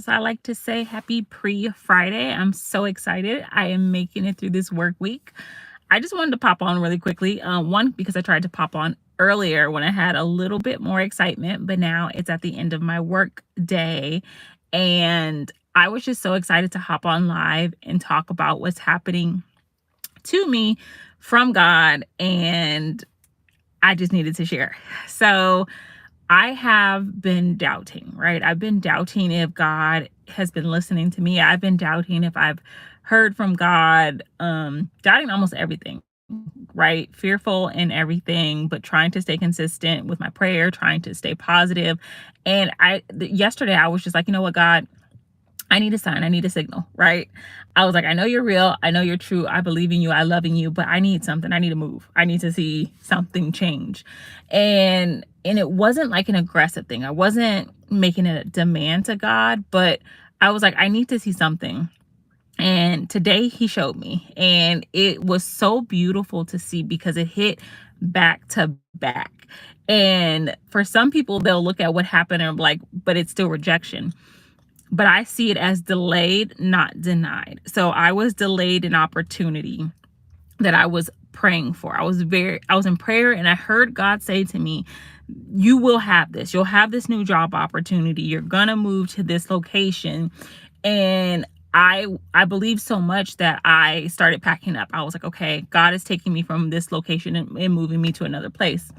I like to say happy pre-Friday. I'm so excited. I am making it through this work week. I just wanted to pop on really quickly. One, because I tried to pop on earlier when I had a little bit more excitement, but now it's at the end of my work day. And I was just so excited to hop on live and talk about what's happening to me from God. And I just needed to share. So, I have been doubting, right? I've been doubting if God has been listening to me. I've been doubting if I've heard from God, doubting almost everything, right? Fearful in everything, but trying to stay consistent with my prayer, trying to stay positive. And yesterday I was just like, you know what, God, I need a sign. I need a signal, right? I was like, I know you're real. I know you're true. I believe in you. I love in you, but I need something. I need to move. I need to see something change. And it wasn't like an aggressive thing. I wasn't making it a demand to God, but I was like, I need to see something. And today he showed me, and it was so beautiful to see because it hit back to back. And for some people, they'll look at what happened and be like, but it's still rejection, but I see it as delayed, not denied. So I was delayed an opportunity that I was praying for. I was in prayer, and I heard God say to me, you will have this. You'll have this new job opportunity. You're going to move to this location. And I believe so much that I started packing up. I was like, okay, God is taking me from this location and moving me to another place.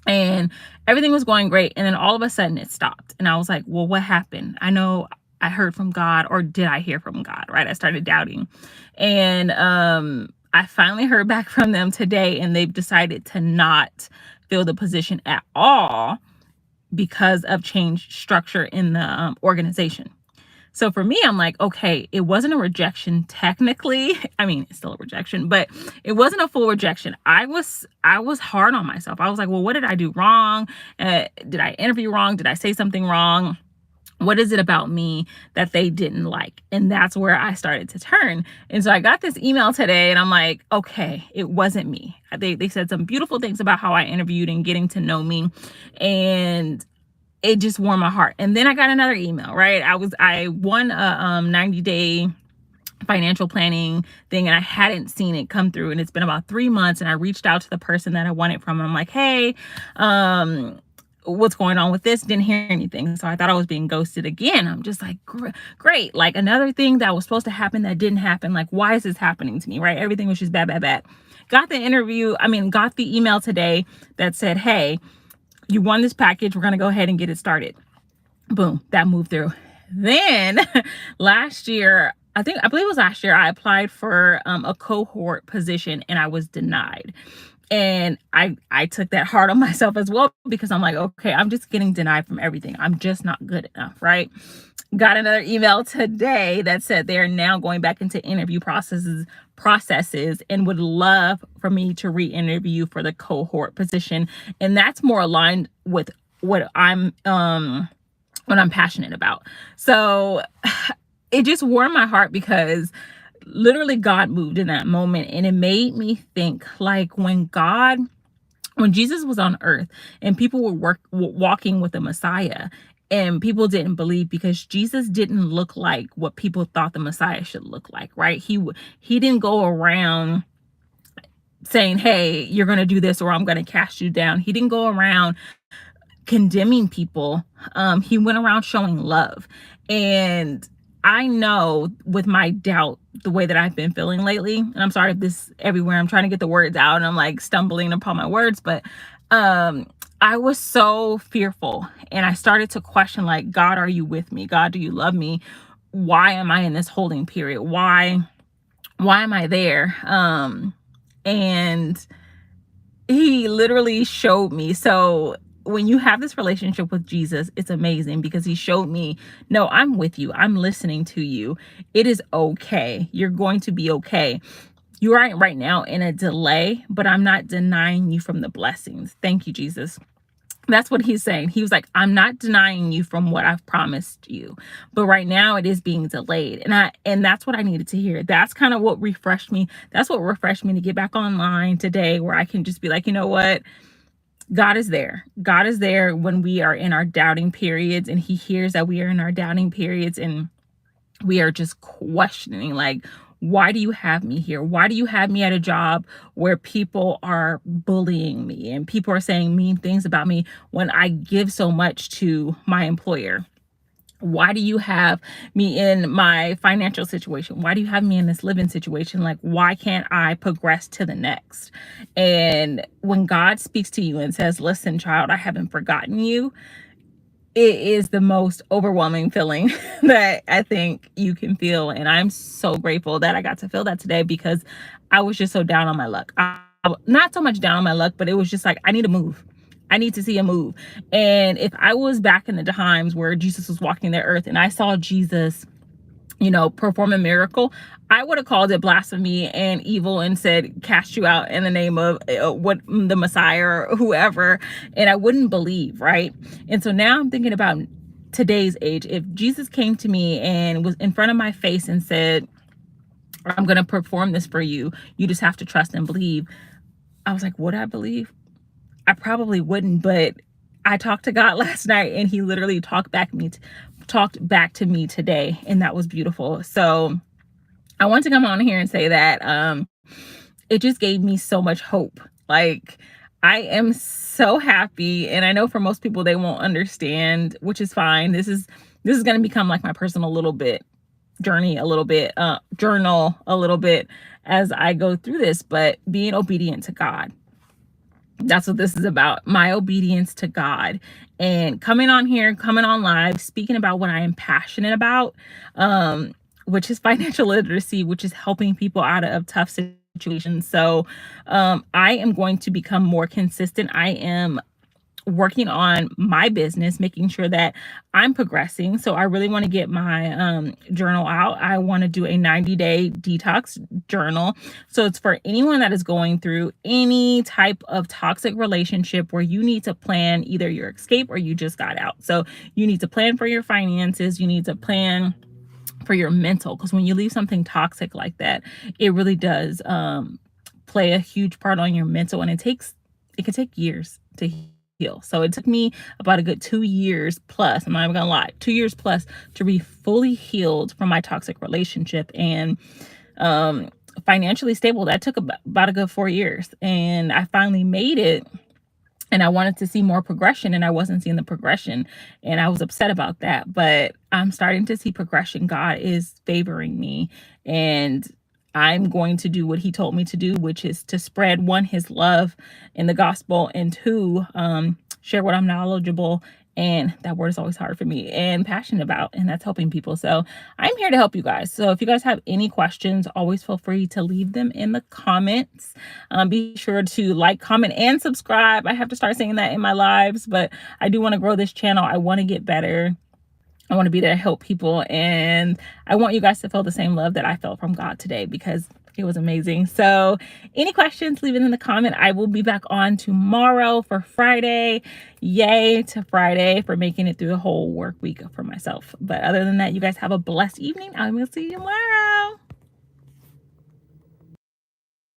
And everything was going great. And then all of a sudden it stopped. And I was like, well, what happened? I know I heard from God, or did I hear from God? Right. I started doubting. And I finally heard back from them today, and they've decided to not fill the position at all because of change structure in the organization. So for me, I'm like, okay, it wasn't a rejection technically. I mean, it's still a rejection, but it wasn't a full rejection. I was hard on myself. I was like, well, what did I do wrong? Did I interview wrong? Did I say something wrong? What is it about me that they didn't like? And that's where I started to turn. And so I got this email today, and I'm like, okay, it wasn't me. They said some beautiful things about how I interviewed and getting to know me. And it just warmed my heart. And then I got another email, right? I won a 90-day financial planning thing, and I hadn't seen it come through. And it's been about 3 months. And I reached out to the person that I won it from. And I'm like, hey, what's going on with this? Didn't hear anything. So I thought I was being ghosted again. I'm just like, great. Like another thing that was supposed to happen that didn't happen. Like, why is this happening to me? Right? Everything was just bad. Got the email today that said, hey, you won this package. We're going to go ahead and get it started. Boom, that moved through. Then last year, I believe it was last year, I applied for a cohort position, and I was denied. And I took that hard on myself as well, because I'm like, okay, I'm just getting denied from everything. I'm just not good enough, right? Got another email today that said they're now going back into interview processes and would love for me to re-interview for the cohort position. And that's more aligned with what I'm passionate about. So it just warmed my heart, because literally God moved in that moment. And it made me think, like, when Jesus was on earth and people were walking with the Messiah, and people didn't believe because Jesus didn't look like what people thought the Messiah should look like, right? He didn't go around saying, hey, you're going to do this or I'm going to cast you down. He didn't go around condemning people. He went around showing love. And I know with my doubt, the way that I've been feeling lately, and I'm sorry if this everywhere, I'm trying to get the words out and I'm like stumbling upon my words, but I was so fearful, and I started to question, like, God, are you with me? God, do you love me? Why am I in this holding period? Why am I there? And he literally showed me. So when you have this relationship with Jesus, it's amazing, because he showed me, no, I'm with you. I'm listening to you. It is okay. You're going to be okay. You are right now in a delay, but I'm not denying you from the blessings. Thank you, Jesus. That's what he's saying. He was like, I'm not denying you from what I've promised you, but right now it is being delayed. And that's what I needed to hear. That's kind of what refreshed me. That's what refreshed me to get back online today, where I can just be like, you know what? God is there. God is there when we are in our doubting periods, and he hears that we are in our doubting periods and we are just questioning, like, why do you have me here? Why do you have me at a job where people are bullying me and people are saying mean things about me when I give so much to my employer? Why do you have me in my financial situation? Why do you have me in this living situation? Like, why can't I progress to the next? And when God speaks to you and says, listen, child, I haven't forgotten you, it is the most overwhelming feeling that I think you can feel. And I'm so grateful that I got to feel that today, because I was just so down on my luck. Not so much down on my luck, but it was just like, I need to move. I need to see a move. And if I was back in the times where Jesus was walking the earth and I saw Jesus, perform a miracle, I would have called it blasphemy and evil and said, cast you out in the name of what the Messiah or whoever. And I wouldn't believe, right? And so now I'm thinking about today's age. If Jesus came to me and was in front of my face and said, I'm going to perform this for you, you just have to trust and believe. I was like, would I believe? I probably wouldn't, but I talked to God last night and he literally talked back to me today, and that was beautiful. So I want to come on here and say that it just gave me so much hope. Like, I am so happy, and I know for most people they won't understand, which is fine. This is going to become like my personal little bit journey, a little bit journal, a little bit as I go through this, but being obedient to God. That's what this is about, my obedience to God, and coming on here, coming on live, speaking about what I am passionate about, which is financial literacy, which is helping people out of tough situations. So I am going to become more consistent. I am working on my business, making sure that I'm progressing. So I really want to get my journal out. I want to do a 90-day detox journal. So it's for anyone that is going through any type of toxic relationship where you need to plan either your escape or you just got out. So you need to plan for your finances. You need to plan for your mental, because when you leave something toxic like that, it really does play a huge part on your mental, and it can take years to heal. So it took me about a good 2 years plus, I'm not even gonna lie, 2 years plus to be fully healed from my toxic relationship and financially stable. That took about a good 4 years, and I finally made it. And I wanted to see more progression, and I wasn't seeing the progression, and I was upset about that. But I'm starting to see progression. God is favoring me, and I'm going to do what he told me to do, which is to spread, one, his love in the gospel, and two, share what I'm knowledgeable, and that word is always hard for me, and passionate about, and that's helping people. So I'm here to help you guys. So if you guys have any questions, always feel free to leave them in the comments. Be sure to like, comment, and subscribe. I have to start saying that in my lives, but I do want to grow this channel. I want to get better. I want to be there to help people, and I want you guys to feel the same love that I felt from God today, because it was amazing. So any questions, leave it in the comment. I will be back on tomorrow for Friday. Yay to Friday for making it through the whole work week for myself. But other than that, you guys have a blessed evening. I will see you tomorrow.